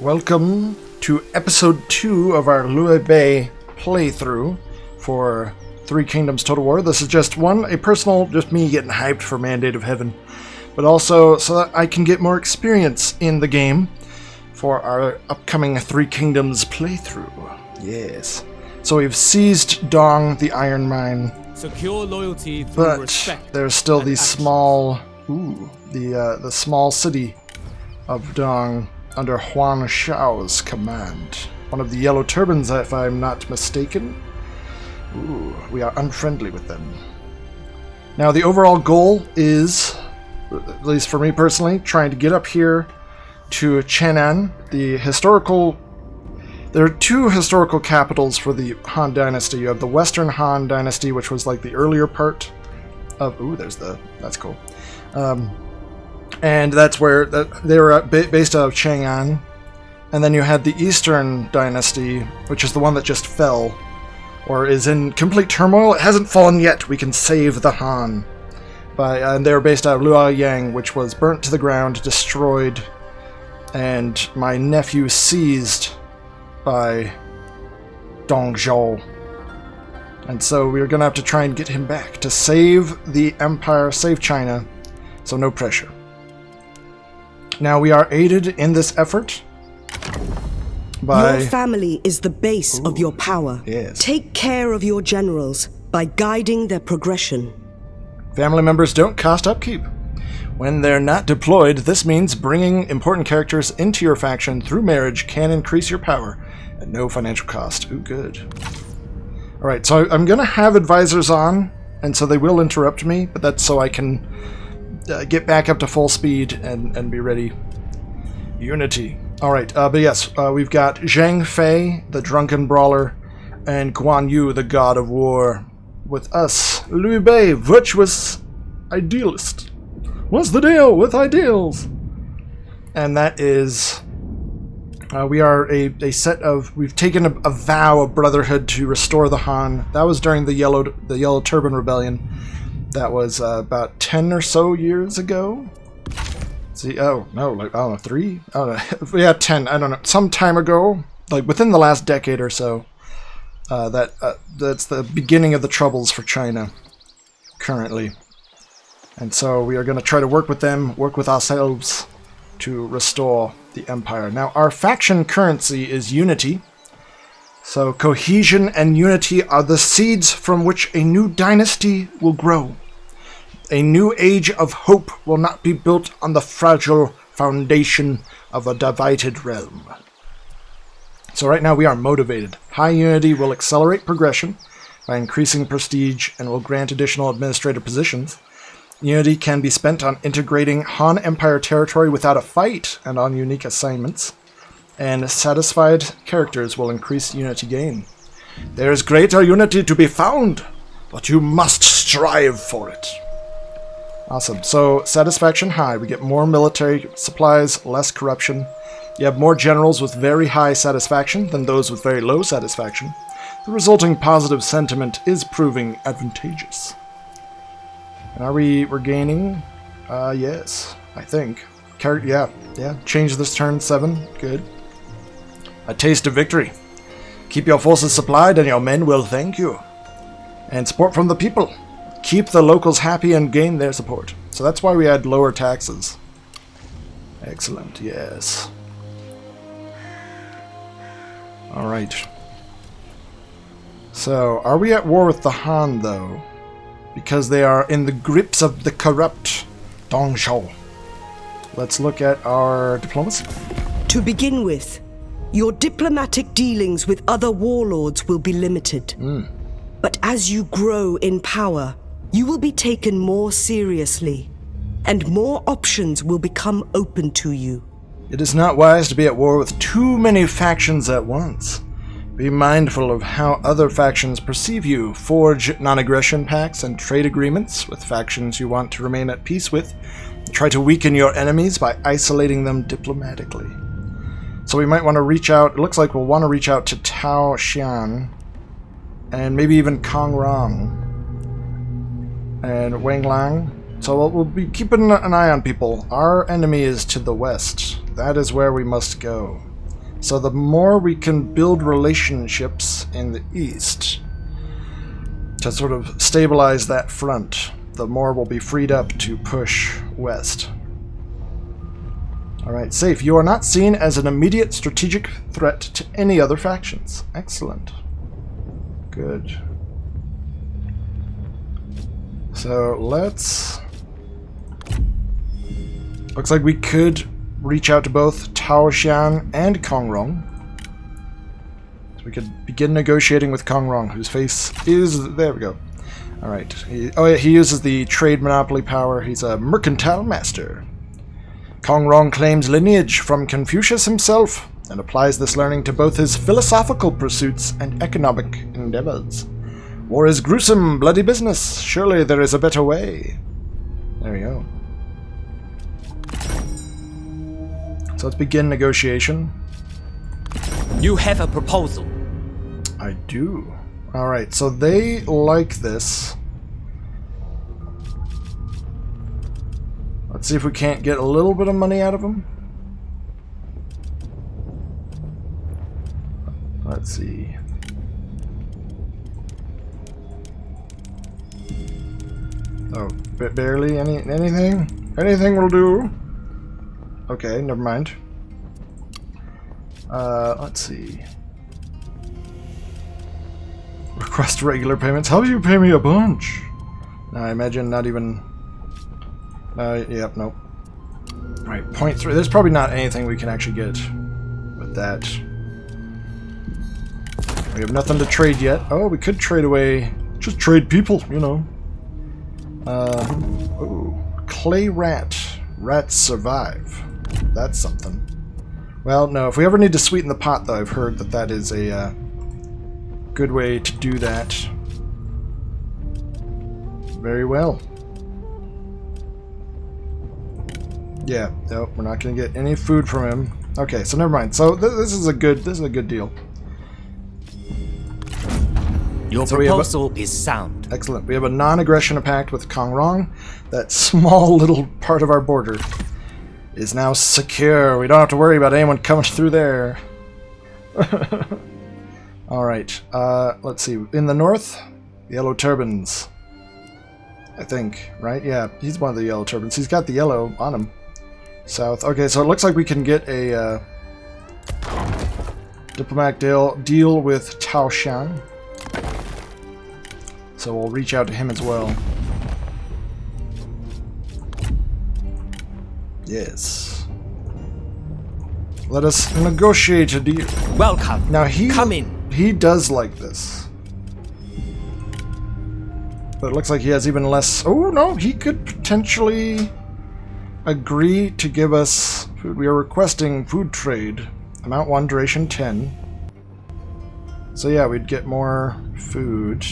Welcome to episode 2 of our Liu Bei playthrough for Three Kingdoms Total War. This is just just me getting hyped for Mandate of Heaven, but also so that I can get more experience in the game for our upcoming Three Kingdoms playthrough. Yes. So we've seized Dong, the iron mine. Secure loyalty through but respect. There's still the action. the small city of Dong under Huan Shao's command. One of the Yellow Turbans, if I'm not mistaken. We are unfriendly with them. Now, the overall goal is, at least for me personally, trying to get up here to Chenan, the historical... There are two historical capitals for the Han Dynasty. You have the Western Han Dynasty, which was like the earlier part of... That's cool. And that's where they were based out of Chang'an. And then you had the Eastern Dynasty, which is the one that just fell, or is in complete turmoil. It hasn't fallen yet. We can save the Han. And they were based out of Luoyang, which was burnt to the ground, destroyed, and my nephew seized by Dong Zhou. And so we're going to have to try and get him back to save the Empire, save China, so no pressure. Now we are aided in this effort by... Your family is the base of your power. Yes. Take care of your generals by guiding their progression. Family members don't cost upkeep. When they're not deployed, this means bringing important characters into your faction through marriage can increase your power at no financial cost. Ooh, good. Alright, so I'm going to have advisors on, and so they will interrupt me, but that's so I can get back up to full speed and be ready. Unity. Alright, but yes, we've got Zhang Fei, the drunken brawler, and Guan Yu, the god of war. With us, Liu Bei, virtuous idealist. What's the deal with ideals? And that is... we are a set of... We've taken a vow of brotherhood to restore the Han. That was during the Yellow Turban Rebellion. That was about 10 or so years ago. See, oh, no, like, I don't know, 3? I don't know. Yeah, 10, I don't know. Some time ago, like within the last decade or so. That's the beginning of the troubles for China currently. And so we are going to try to work with them, work with ourselves to restore the Empire. Now, our faction currency is unity. So cohesion and unity are the seeds from which a new dynasty will grow. A new age of hope will not be built on the fragile foundation of a divided realm. So right now we are motivated. High unity will accelerate progression by increasing prestige and will grant additional administrative positions. Unity can be spent on integrating Han Empire territory without a fight and on unique assignments. And satisfied characters will increase unity gain. There is greater unity to be found, but you must strive for it. Awesome. So, satisfaction high. We get more military supplies, less corruption. You have more generals with very high satisfaction than those with very low satisfaction. The resulting positive sentiment is proving advantageous. And we're gaining? Yes, I think. Yeah. Change this turn 7. Good. A taste of victory. Keep your forces supplied and your men will thank you. And support from the people. Keep the locals happy and gain their support. So that's why we had lower taxes. Excellent, yes. Alright. So, are we at war with the Han, though? Because they are in the grips of the corrupt Dong Zhou. Let's look at our diplomacy. To begin with, your diplomatic dealings with other warlords will be limited. But as you grow in power, you will be taken more seriously, and more options will become open to you. It is not wise to be at war with too many factions at once. Be mindful of how other factions perceive you. Forge non-aggression pacts and trade agreements with factions you want to remain at peace with. Try to weaken your enemies by isolating them diplomatically. So we might want to reach out, it looks like we'll want to reach out to Tao Xian, and maybe even Kong Rong, and Wang Lang. So we'll be keeping an eye on people. Our enemy is to the west. That is where we must go. So the more we can build relationships in the east to sort of stabilize that front, the more will be freed up to push west. Alright, safe. You are not seen as an immediate strategic threat to any other factions. Excellent. Good. So let's... Looks like we could reach out to both Taoshan and Kongrong. So we could begin negotiating with Kongrong, whose face is... There we go. Alright. Oh yeah, he uses the trade monopoly power. He's a mercantile master. Kongrong claims lineage from Confucius himself and applies this learning to both his philosophical pursuits and economic endeavors. War is gruesome, bloody business. Surely there is a better way. There we go. So let's begin negotiation. You have a proposal. I do. Alright, so they like this. Let's see if we can't get a little bit of money out of them. Let's see. Oh, barely anything? Anything will do. Okay, never mind. Let's see. Request regular payments. How do you pay me a bunch? I imagine not even... yep, nope. Alright, 0.3. There's probably not anything we can actually get with that. We have nothing to trade yet. Oh, we could trade away... Just trade people, you know. Oh, clay rat. Rats survive. That's something. Well, no, if we ever need to sweeten the pot, though, I've heard that that is a good way to do that. Very well. Yeah, nope, we're not going to get any food from him. Okay, so never mind. So this is a good deal. Your proposal is sound. Excellent. We have a non-aggression pact with Kongrong. That small little part of our border is now secure. We don't have to worry about anyone coming through there. Alright, let's see. In the north, Yellow Turbans. I think, right? Yeah, he's one of the Yellow Turbans. He's got the yellow on him. South. Okay, so it looks like we can get a diplomatic deal with Taoshan. So we'll reach out to him as well. Yes. Let us negotiate a deal. Welcome. Now Come in. He does like this. But it looks like he has even less... Oh, no, he could potentially agree to give us food. We are requesting food trade. Amount 1, duration 10. So yeah, we'd get more food.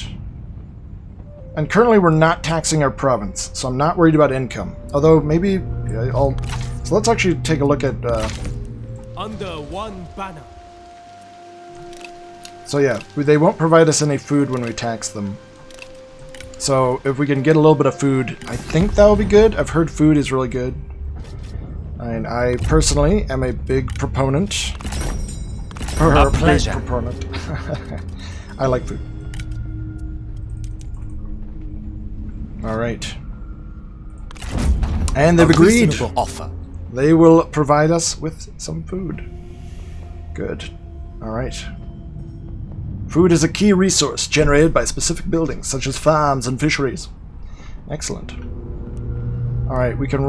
And currently we're not taxing our province, so I'm not worried about income. Although maybe I'll... So let's actually take a look at... Under one banner. So yeah, they won't provide us any food when we tax them. So if we can get a little bit of food, I think that will be good. I've heard food is really good. And I personally am a big proponent. A pleasure. Big proponent. I like food. Alright. And they've agreed. Reasonable offer. They will provide us with some food. Good. Alright. Food is a key resource generated by specific buildings, such as farms and fisheries. Excellent. Alright, we can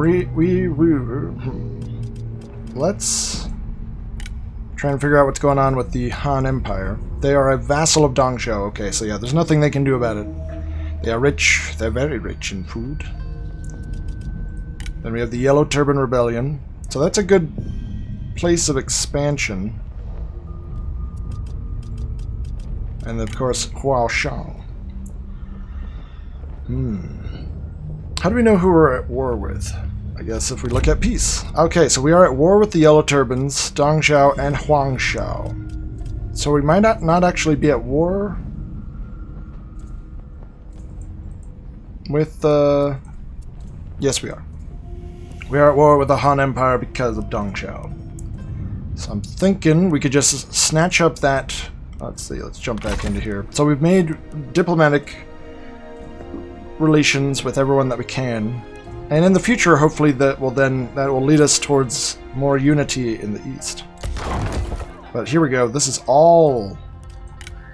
let's try and figure out what's going on with the Han Empire. They are a vassal of Dongzhou. Okay, so yeah, there's nothing they can do about it. They are rich. They're very rich in food. Then we have the Yellow Turban Rebellion. So that's a good place of expansion. And of course, Huaoshan. How do we know who we're at war with? I guess if we look at peace. Okay, so we are at war with the Yellow Turbans, Dongzhou, and Huangshao. So we might not actually be at war with yes, we are. We are at war with the Han Empire because of Dongzhou. So I'm thinking we could just snatch up that... Let's see, let's jump back into here. So we've made diplomatic relations with everyone that we can. And in the future, hopefully that will lead us towards more unity in the East. But here we go. This is all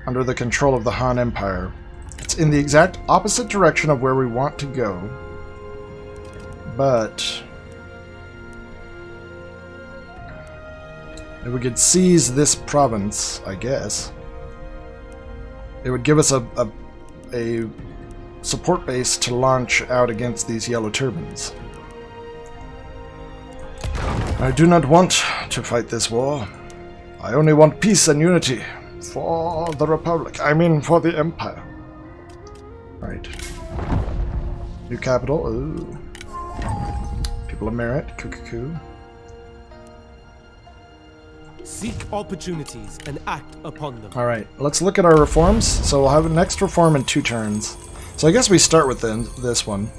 under the control of the Han Empire. It's in the exact opposite direction of where we want to go. But if we could seize this province, I guess, it would give us a support base to launch out against these yellow turbans. I do not want to fight this war. I only want peace and unity for the Republic. I mean, for the Empire. Right. New capital. Ooh. People of merit. Cuckoo. Seek opportunities and act upon them. Alright, let's look at our reforms. So we'll have a next reform in 2 turns. So I guess we start with this one.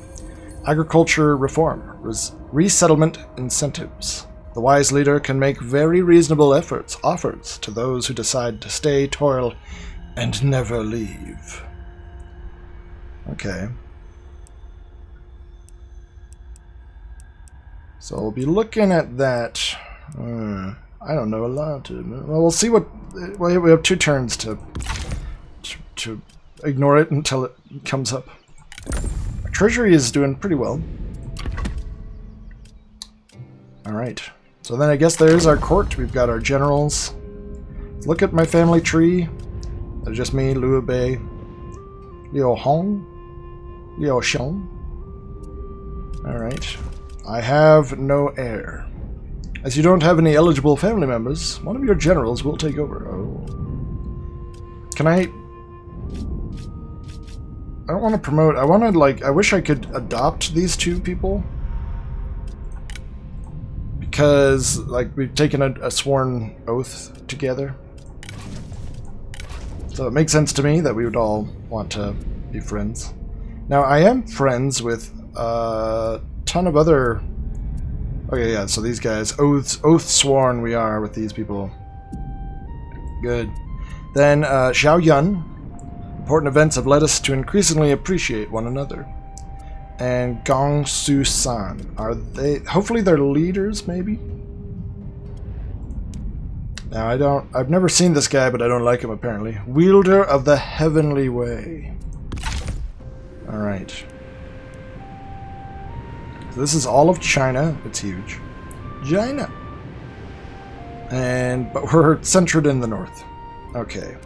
Agriculture reform. Resettlement incentives. The wise leader can make very reasonable offers to those who decide to stay, toil, and never leave. Okay. So we'll be looking at that. I don't know a lot. Well, we'll see what... Well, we have 2 turns to ignore it until it comes up. Our treasury is doing pretty well. Alright. So then I guess there's our court. We've got our generals. Let's look at my family tree. That's just me, Liu Bei, Liu Hong, Liu Xiong. Alright. I have no heir. As you don't have any eligible family members, one of your generals will take over. Oh. Can I don't want to promote. I want to, like, I wish I could adopt these 2 people. Because, like, we've taken a sworn oath together. So it makes sense to me that we would all want to be friends. Now, I am friends with a ton of other... Okay, yeah, so these guys, oath sworn we are with these people. Good. Then, Zhao Yun. Important events have led us to increasingly appreciate one another. And Gong Su San. Are they... Hopefully they're leaders, maybe? Now, I've never seen this guy, but I don't like him, apparently. Wielder of the Heavenly Way. Alright. So this is all of China. It's huge. China! But we're centered in the north. Okay.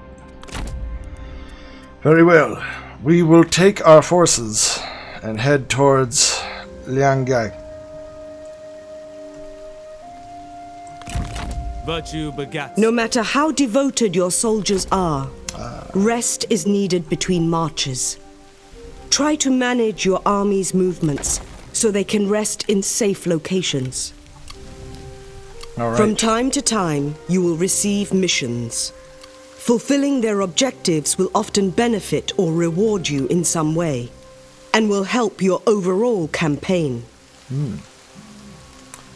Very well. We will take our forces and head towards Liangai. Virtue begats. No matter how devoted your soldiers are, rest is needed between marches. Try to manage your army's movements so they can rest in safe locations. All right. From time to time, you will receive missions. Fulfilling their objectives will often benefit or reward you in some way, and will help your overall campaign.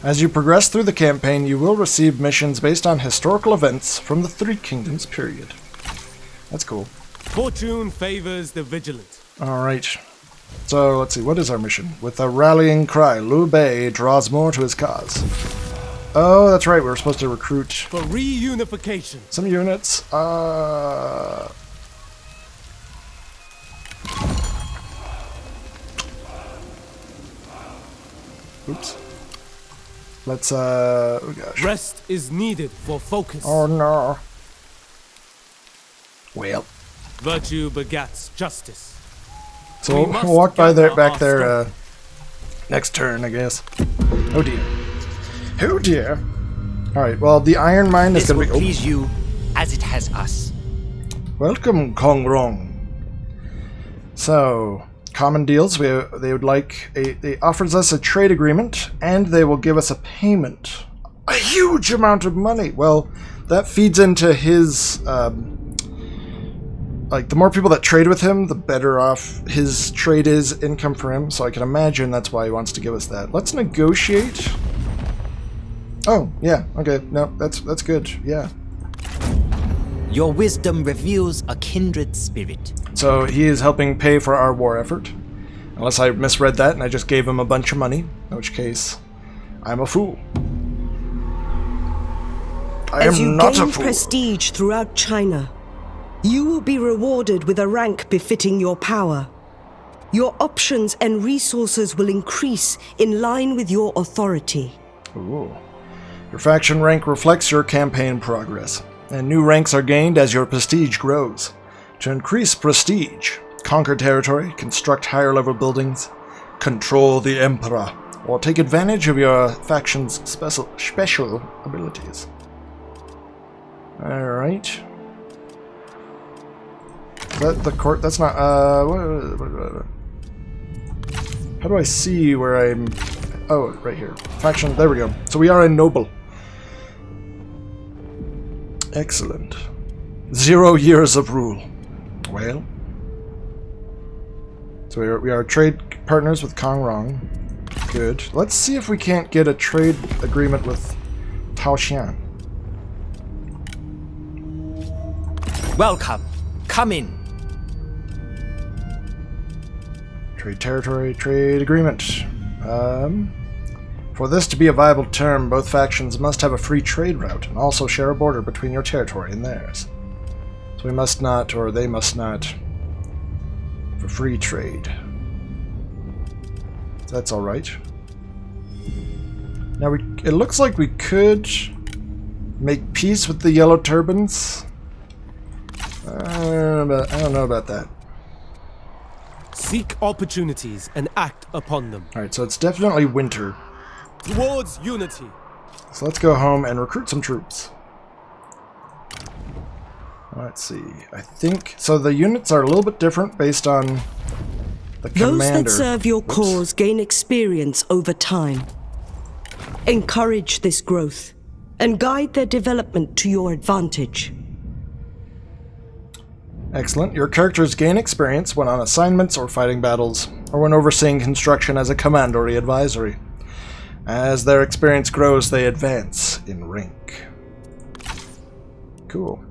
As you progress through the campaign, you will receive missions based on historical events from the Three Kingdoms period. That's cool. Fortune favors the vigilant. Alright. So, let's see, what is our mission? With a rallying cry, Liu Bei draws more to his cause. Oh, that's right, we were supposed to recruit... For reunification. Some units. Oops. Let's, oh gosh. Rest is needed for focus. Oh no. Well. Virtue begats justice. So We must we'll walk by there, gather back our there, next turn, I guess. Oh dear. Oh dear. Alright, well, the iron mine is This gonna will be... please you as it has us. Welcome, Kong Rong. So, common deals. They would like they offers us a trade agreement, and they will give us a payment, a huge amount of money. Well, that feeds into his like the more people that trade with him, the better off his trade is, income for him. So I can imagine that's why he wants to give us that. Let's negotiate. Oh, yeah, okay, no, that's good, yeah. Your wisdom reveals a kindred spirit. So he is helping pay for our war effort. Unless I misread that and I just gave him a bunch of money, in which case, I'm a fool. I As am you not a gain fool. prestige throughout China, you will be rewarded with a rank befitting your power. Your options and resources will increase in line with your authority. Ooh. Your faction rank reflects your campaign progress, and new ranks are gained as your prestige grows. To increase prestige, conquer territory, construct higher-level buildings, control the Emperor, or take advantage of your faction's special abilities. Alright. That the court? That's not, how do I see where I'm... Oh, right here. Faction, there we go. So we are a noble. Excellent. 0 years of rule. Well. So we are trade partners with Kong Rong. Good. Let's see if we can't get a trade agreement with Taoxian. Welcome. Come in. Trade territory, trade agreement. For this to be a viable term, both factions must have a free trade route and also share a border between your territory and theirs. So we must not, or they must not, for free trade. That's alright. Now, it looks like we could make peace with the Yellow Turbans. I don't know about that. Seek opportunities and act upon them. Alright, so it's definitely winter. Towards unity. So let's go home and recruit some troops. Let's see. I think... So the units are a little bit different based on the commander. Those that serve your Whoops. cause gain experience over time. Encourage this growth and guide their development to your advantage. Excellent. Your characters gain experience when on assignments or fighting battles, or when overseeing construction as a commandery advisory. As their experience grows, they advance in rank. Cool.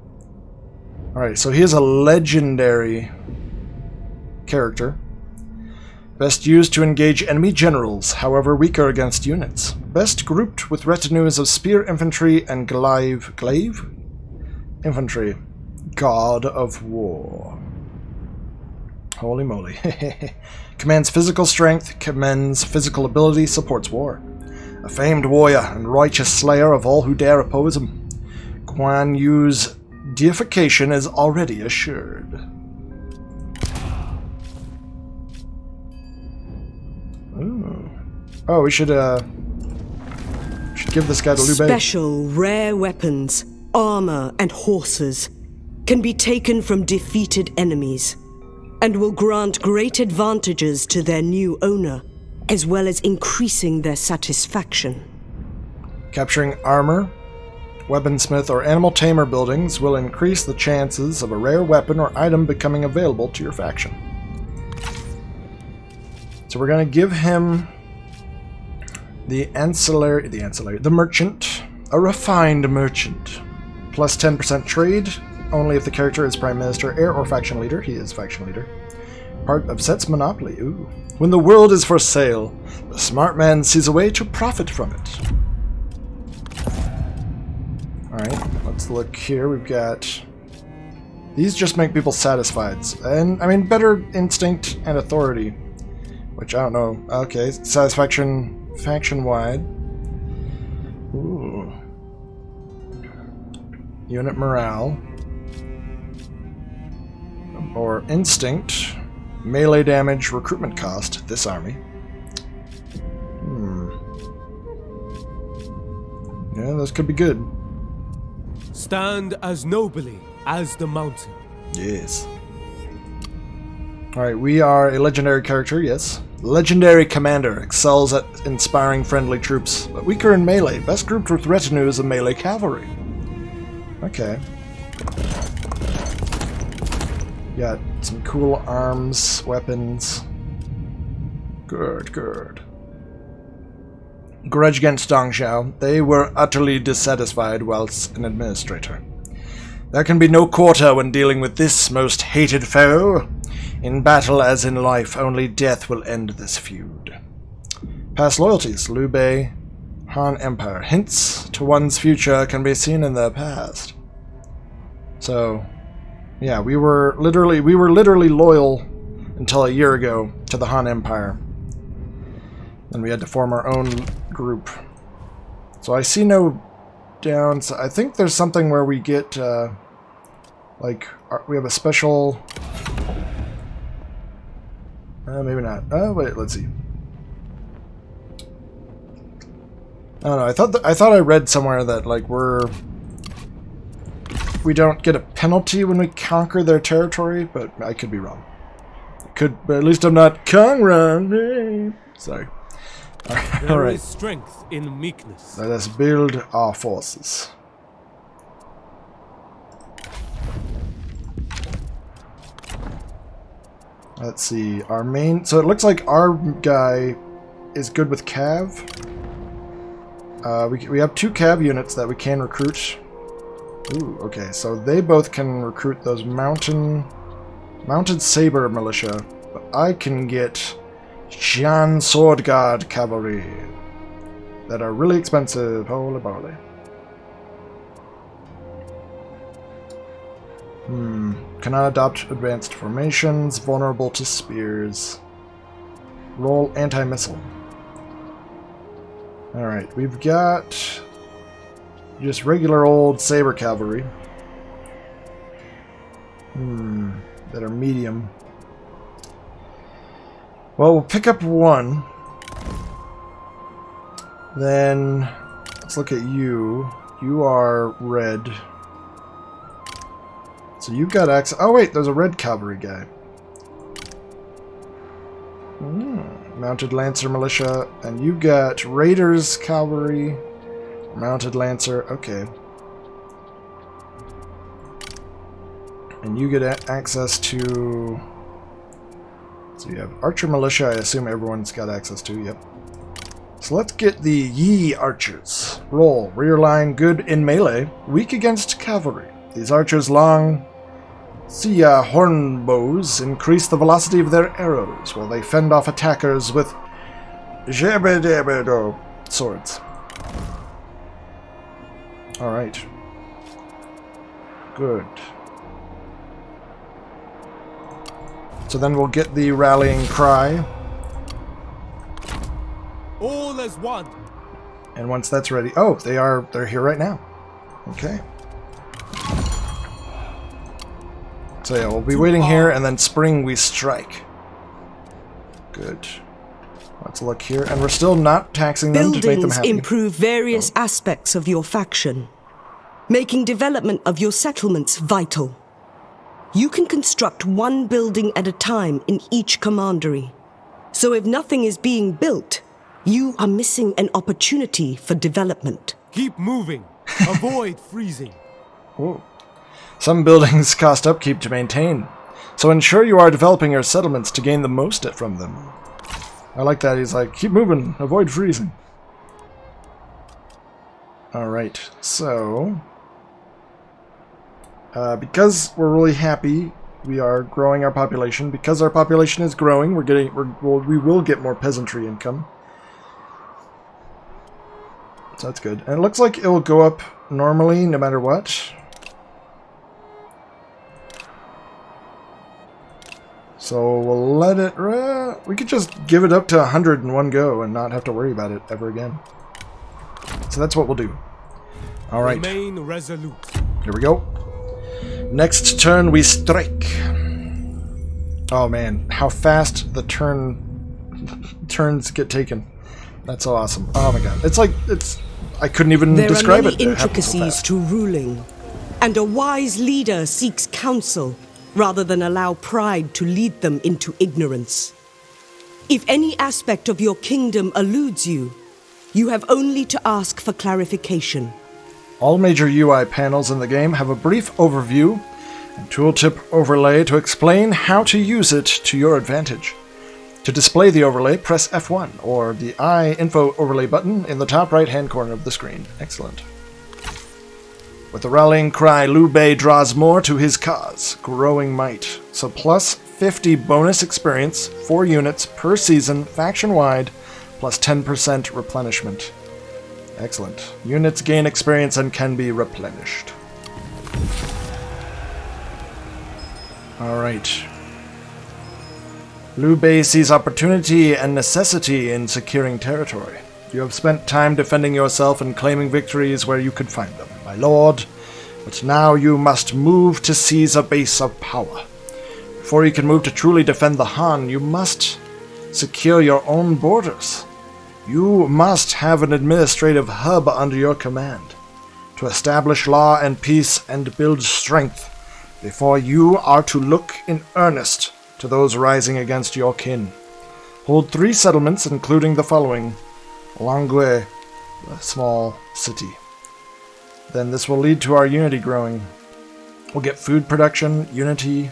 Alright, so he is a legendary character. Best used to engage enemy generals, however weaker against units. Best grouped with retinues of spear infantry and glaive infantry. God of War. Holy moly. Commands physical strength, commends physical ability, supports war. A famed warrior and righteous slayer of all who dare oppose him. Guan Yu's deification is already assured. Ooh. Oh, we should give this guy to Liu Bei. Special rare weapons, armor, and horses can be taken from defeated enemies and will grant great advantages to their new owner, as well as increasing their satisfaction. Capturing armor, weaponsmith, or animal tamer buildings will increase the chances of a rare weapon or item becoming available to your faction. So we're going to give him the merchant, a refined merchant. Plus 10% trade, only if the character is Prime Minister, heir, or faction leader. He is faction leader. Part of Set's monopoly. Ooh. When the world is for sale, the smart man sees a way to profit from it. Alright, let's look here. We've got... These just make people satisfied. And, I mean, better instinct and authority. Which, I don't know. Okay, satisfaction faction-wide. Ooh. Unit morale. Or instinct. Melee damage, recruitment cost. This army. Yeah, those could be good. Stand as nobly as the mountain. Yes. Alright, we are a legendary character, yes. Legendary commander, excels at inspiring friendly troops, but weaker in melee, best grouped with retinues of melee cavalry. Okay. Got some cool arms, weapons. Good, good. grudge against Dong Xiao. They were utterly dissatisfied whilst an administrator. There can be no quarter when dealing with this most hated foe. In battle as in life, only death will end this feud. Past loyalties, Liu Bei, Han Empire. Hints to one's future can be seen in their past. So, yeah, we were literally loyal until a year ago to the Han Empire. Then we had to form our own group. So I see no downs. I think there's something where we get, we have a special... maybe not. Oh, wait, let's see. I don't know. I thought I read somewhere that, like, we don't get a penalty when we conquer their territory, but I could be wrong. But at least I'm not Kong wrong. Sorry. All right. There is strength in meekness. Let us build our forces. Let's see. Our main... So it looks like our guy is good with Cav. We have 2 Cav units that we can recruit. Ooh, okay. So they both can recruit those mounted saber militia. But I can get Xian Sword Guard cavalry that are really expensive. Holy moly. Cannot adopt advanced formations, vulnerable to spears. Roll anti-missile. Alright, we've got just regular old saber cavalry. That are medium. Well, we'll pick up 1. Then, let's look at you. You are red. So you've got access... Oh wait, there's a red cavalry guy. Mounted Lancer Militia. And you got Raiders Cavalry. Mounted Lancer. Okay. And you get access to... So you have Archer Militia, I assume everyone's got access to, yep. So let's get the Yi Archers. Roll. Rear line good in melee, weak against cavalry. These archers' long Sia horn bows increase the velocity of their arrows, while they fend off attackers with Jebedebedo swords. Alright. Good. So then we'll get the rallying cry. All as one. And once that's ready... Oh, they're here right now. Okay. So yeah, we'll be waiting here, and then spring we strike. Good. Let's look here, and we're still not taxing them to make them Buildings happy. improve various aspects of your faction, making development of your settlements vital. You can construct 1 building at a time in each commandery. So if nothing is being built, you are missing an opportunity for development. Keep moving. Avoid freezing. Whoa. Some buildings cost upkeep to maintain, so ensure you are developing your settlements to gain the most from them. I like that. He's like, keep moving, avoid freezing. Alright, so... because we're really happy, we are growing our population. Because our population is growing, we will get more peasantry income. So that's good. And it looks like it will go up normally no matter what. So we'll let it... we could just give it up to 100 in one go and not have to worry about it ever again. So that's what we'll do. Alright. Remain resolute. Here we go. Next turn we strike. Oh man, how fast the turns get taken. That's so awesome. Oh my god. It's like, I couldn't even describe it. There are many intricacies to ruling, and a wise leader seeks counsel rather than allow pride to lead them into ignorance. If any aspect of your kingdom eludes you, you have only to ask for clarification. All major UI panels in the game have a brief overview and tooltip overlay to explain how to use it to your advantage. To display the overlay, press F1 or the I info overlay button in the top right-hand corner of the screen. Excellent. With the rallying cry, Liu Bei draws more to his cause, growing might. So plus 50 bonus experience, 4 units per season, faction-wide, plus 10% replenishment. Excellent. Units gain experience and can be replenished. Alright. Liu Bei sees opportunity and necessity in securing territory. You have spent time defending yourself and claiming victories where you could find them, my lord, but now you must move to seize a base of power. Before you can move to truly defend the Han, you must secure your own borders. You must have an administrative hub under your command to establish law and peace and build strength before you are to look in earnest to those rising against your kin. Hold 3 settlements, including the following: Langui, a small city. Then this will lead to our unity growing. We'll get food production, unity.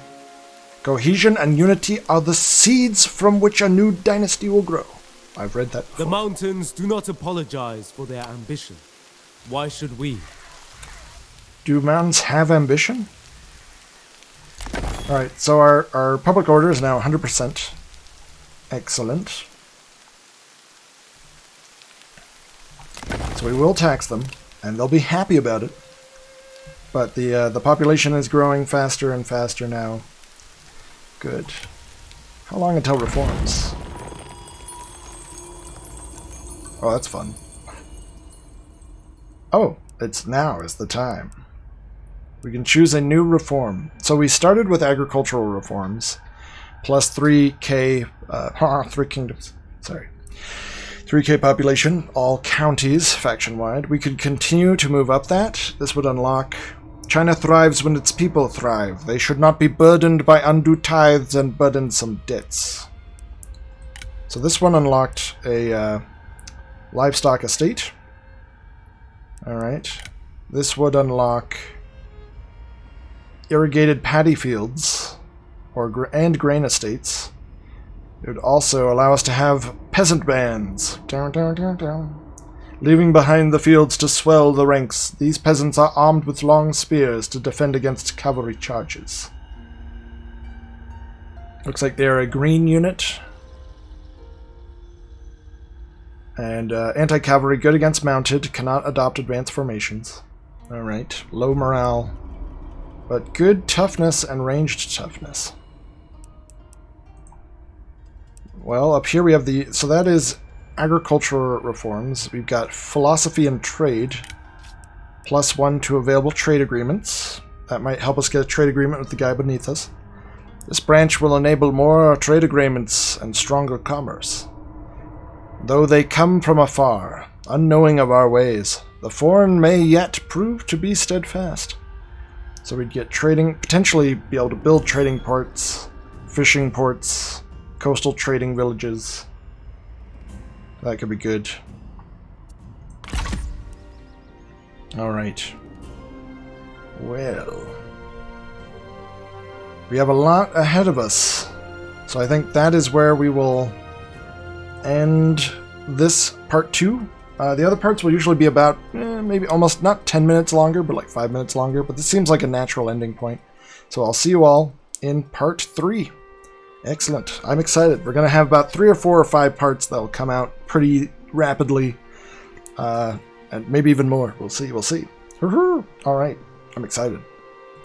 Cohesion and unity are the seeds from which a new dynasty will grow. I've read that before. The mountains do not apologize for their ambition. Why should we? Do mountains have ambition? Alright, so our public order is now 100%. Excellent. So we will tax them, and they'll be happy about it. But the population is growing faster and faster now. Good. How long until reforms? Oh, that's fun. Oh, it's now is the time. We can choose a new reform. So we started with agricultural reforms, plus 3k, 3 kingdoms, sorry. 3k population, all counties, faction-wide. We could continue to move up that. This would unlock... China thrives when its people thrive. They should not be burdened by undue tithes and burdensome debts. So this one unlocked a livestock estate. Alright. This would unlock irrigated paddy fields and grain estates. It would also allow us to have peasant bands. Leaving behind the fields to swell the ranks, these peasants are armed with long spears to defend against cavalry charges. Looks like they're a green unit. And anti-cavalry, good against mounted, cannot adopt advanced formations. Alright, low morale. But good toughness and ranged toughness. Well, up here we have the... So that is agricultural reforms. We've got philosophy and trade. +1 to available trade agreements. That might help us get a trade agreement with the guy beneath us. This branch will enable more trade agreements and stronger commerce. Though they come from afar, unknowing of our ways, the foreign may yet prove to be steadfast. So we'd get trading, potentially be able to build trading ports, fishing ports, coastal trading villages. That could be good. Alright. Well. We have a lot ahead of us. So I think that is where we will end this part 2. The other parts will usually be about, maybe almost not 10 minutes longer, but like 5 minutes longer. But this seems like a natural ending point. So I'll see you all in part 3. Excellent. I'm excited. We're going to have about 3 or 4 or 5 parts that will come out pretty rapidly. And maybe even more. We'll see. We'll see. All right. I'm excited.